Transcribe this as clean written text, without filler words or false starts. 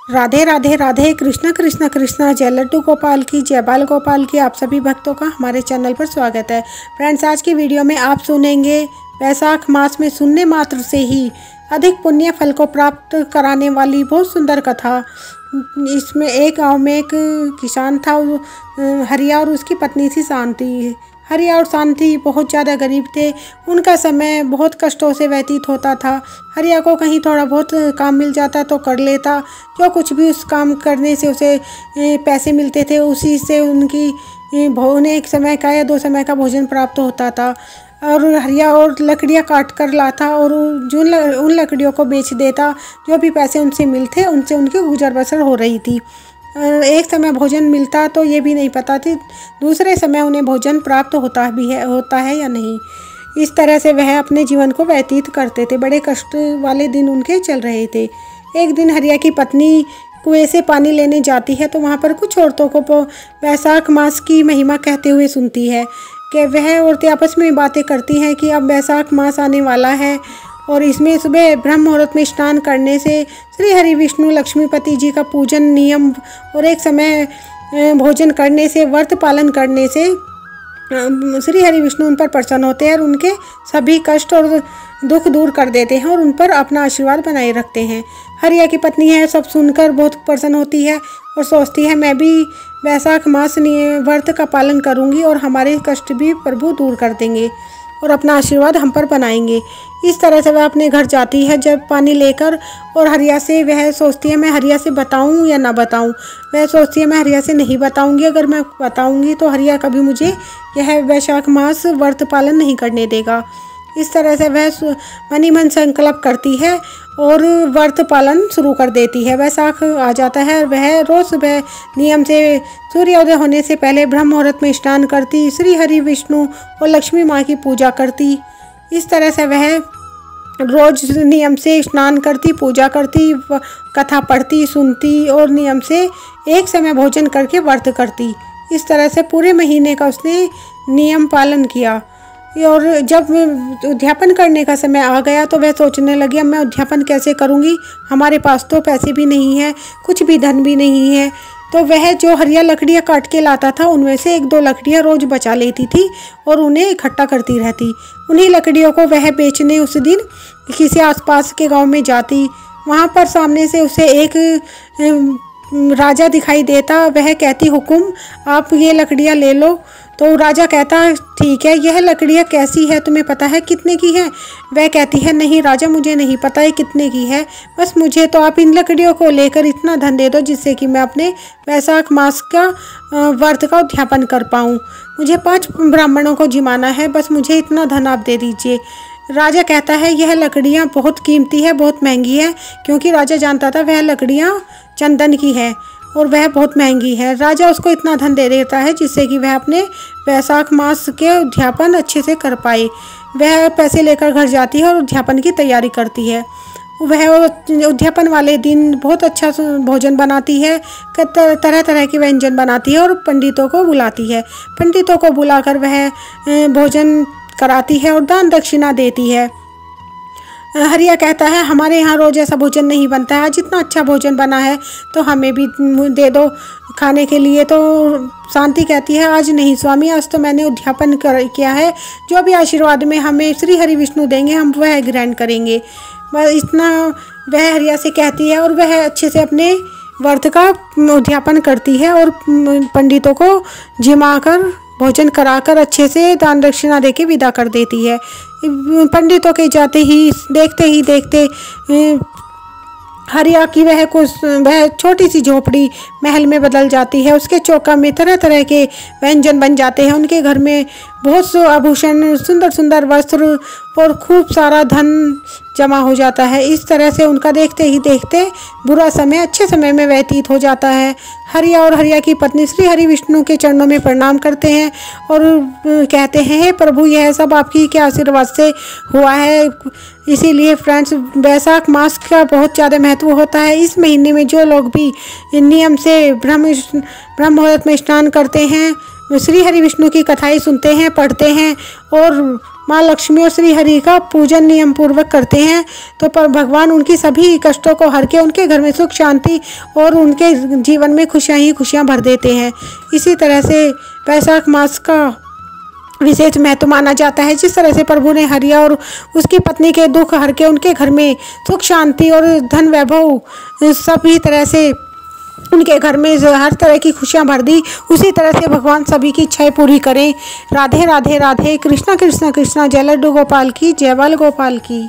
राधे राधे राधे, कृष्णा कृष्णा कृष्णा, जय लड्डू गोपाल की, जय बाल गोपाल की। आप सभी भक्तों का हमारे चैनल पर स्वागत है। फ्रेंड्स, आज की वीडियो में आप सुनेंगे वैशाख मास में सुनने मात्र से ही अधिक पुण्य फल को प्राप्त कराने वाली बहुत सुंदर कथा। इसमें एक गांव में एक किसान था, हरिया, और उसकी पत्नी थी शांति। हरिया और शांति बहुत ज़्यादा गरीब थे। उनका समय बहुत कष्टों से व्यतीत होता था। हरिया को कहीं थोड़ा बहुत काम मिल जाता तो कर लेता, जो कुछ भी उस काम करने से उसे पैसे मिलते थे उसी से उनकी उन्हें एक समय का या 2 समय का भोजन प्राप्त होता था। और हरिया और लकड़ियाँ काट कर लाता और उन लकड़ियों को बेच देता। जो भी पैसे उनसे मिलते उनसे उनकी गुजर बसर हो रही थी। एक समय भोजन मिलता तो ये भी नहीं पता थी दूसरे समय उन्हें भोजन प्राप्त होता है या नहीं। इस तरह से वह अपने जीवन को व्यतीत करते थे। बड़े कष्ट वाले दिन उनके चल रहे थे। एक दिन हरिया की पत्नी कुएं से पानी लेने जाती है तो वहाँ पर कुछ औरतों को वैशाख मास की महिमा कहते हुए सुनती है कि वह औरतें आपस में बातें करती हैं कि अब वैशाख मास आने वाला है और इसमें सुबह ब्रह्म मुहूर्त में स्नान करने से श्री हरि विष्णु लक्ष्मीपति जी का पूजन नियम और एक समय भोजन करने से, व्रत पालन करने से श्री हरि विष्णु उन पर प्रसन्न होते हैं और उनके सभी कष्ट और दुख दूर कर देते हैं और उन पर अपना आशीर्वाद बनाए रखते हैं। हरिया की पत्नी है सब सुनकर बहुत प्रसन्न होती है और सोचती है मैं भी वैशाख मास व्रत का पालन करूंगी और हमारे कष्ट भी प्रभु दूर कर देंगे और अपना आशीर्वाद हम पर बनाएंगे। इस तरह से वह अपने घर जाती है जब पानी लेकर, और हरिया से वह सोचती है मैं हरिया से बताऊं या ना बताऊं। वह सोचती है मैं हरिया से नहीं बताऊंगी, अगर मैं बताऊंगी तो हरिया कभी मुझे यह वैशाख मास व्रत पालन नहीं करने देगा। इस तरह से वह मनी मन संकल्प करती है और व्रत पालन शुरू कर देती है। वैशाख आ जाता है और वह रोज़ सुबह नियम से सूर्योदय होने से पहले ब्रह्म मुहूर्त में स्नान करती, श्री हरि विष्णु और लक्ष्मी माँ की पूजा करती। इस तरह से वह रोज़ नियम से स्नान करती, पूजा करती, कथा पढ़ती, सुनती और नियम से एक समय भोजन करके व्रत करती। इस तरह से पूरे महीने का उसने नियम पालन किया। और जब उद्यापन करने का समय आ गया तो वह सोचने लगी अब मैं उद्यापन कैसे करूँगी, हमारे पास तो पैसे भी नहीं है, कुछ भी धन भी नहीं है। तो वह जो हरिया लकड़ियाँ काट के लाता था उनमें से 1-2 लकड़ियाँ रोज़ बचा लेती थी और उन्हें इकट्ठा करती रहती। उन्हीं लकड़ियों को वह बेचने उस दिन किसी आसपास के गांव में जाती। वहाँ पर सामने से उसे एक राजा दिखाई देता। वह कहती हुकुम आप ये लकड़ियाँ ले लो। तो राजा कहता ठीक है, यह लकड़ियाँ कैसी है, तुम्हें पता है कितने की है? वह कहती है नहीं राजा, मुझे नहीं पता है कितने की है, बस मुझे तो आप इन लकड़ियों को लेकर इतना धन दे दो जिससे कि मैं अपने वैशाख मास का व्रत का उद्यापन कर पाऊँ। मुझे 5 ब्राह्मणों को जिमाना है, बस मुझे इतना धन आप दे दीजिए। राजा कहता है यह लकड़ियाँ बहुत कीमती है, बहुत महंगी है, क्योंकि राजा जानता था वह लकड़ियाँ चंदन की है और वह बहुत महंगी है। राजा उसको इतना धन दे देता है जिससे कि वह अपने वैशाख मास के उद्यापन अच्छे से कर पाए। वह पैसे लेकर घर जाती है और उद्यापन की तैयारी करती है। वह उद्यापन वाले दिन बहुत अच्छा भोजन बनाती है, तरह तरह के व्यंजन बनाती है और पंडितों को बुलाती है। पंडितों को बुलाकर वह भोजन कराती है और दान दक्षिणा देती है। हरिया कहता है हमारे यहाँ रोज़ ऐसा भोजन नहीं बनता है, आज इतना अच्छा भोजन बना है तो हमें भी दे दो खाने के लिए। तो शांति कहती है आज नहीं स्वामी, आज तो मैंने उद्यापन किया है, जो भी आशीर्वाद में हमें श्री हरि विष्णु देंगे हम वह ग्रहण करेंगे। बस इतना वह हरिया से कहती है और वह अच्छे से अपने व्रत का उद्यापन करती है और पंडितों को जिमा कर भोजन कराकर अच्छे से दान दक्षिणा देके विदा कर देती है। पंडितों के जाते ही देखते हरिया की वह छोटी सी झोपड़ी महल में बदल जाती है। उसके चौका में तरह तरह के व्यंजन बन जाते हैं। उनके घर में बहुत से आभूषण, सुंदर सुंदर वस्त्र और खूब सारा धन जमा हो जाता है। इस तरह से उनका देखते ही देखते बुरा समय अच्छे समय में व्यतीत हो जाता है। हरिया और हरिया की पत्नी श्री हरि विष्णु के चरणों में प्रणाम करते हैं और कहते हैं हे प्रभु, यह सब आपकी के आशीर्वाद से हुआ है। इसीलिए फ्रेंड्स, वैशाख मास का बहुत ज़्यादा महत्व होता है। इस महीने में जो लोग भी नियम से ब्रह्म मुहूर्त में स्नान करते हैं, श्री हरि विष्णु की कथाएं सुनते हैं, पढ़ते हैं और माँ लक्ष्मी और श्री हरि का पूजन नियम पूर्वक करते हैं तो पर भगवान उनकी सभी कष्टों को हर के उनके घर में सुख शांति और उनके जीवन में खुशियाँ ही खुशियाँ भर देते हैं। इसी तरह से वैशाख मास का विशेष महत्व माना जाता है। जिस तरह से प्रभु ने हरिया और उसकी पत्नी के दुख हर के उनके घर में सुख शांति और धन वैभव सभी तरह से उनके घर में हर तरह की खुशियां भर दी, उसी तरह से भगवान सभी की इच्छाएं पूरी करें। राधे राधे राधे। कृष्णा कृष्णा कृष्णा। जय लड्डू गोपाल की, जय बाल गोपाल की।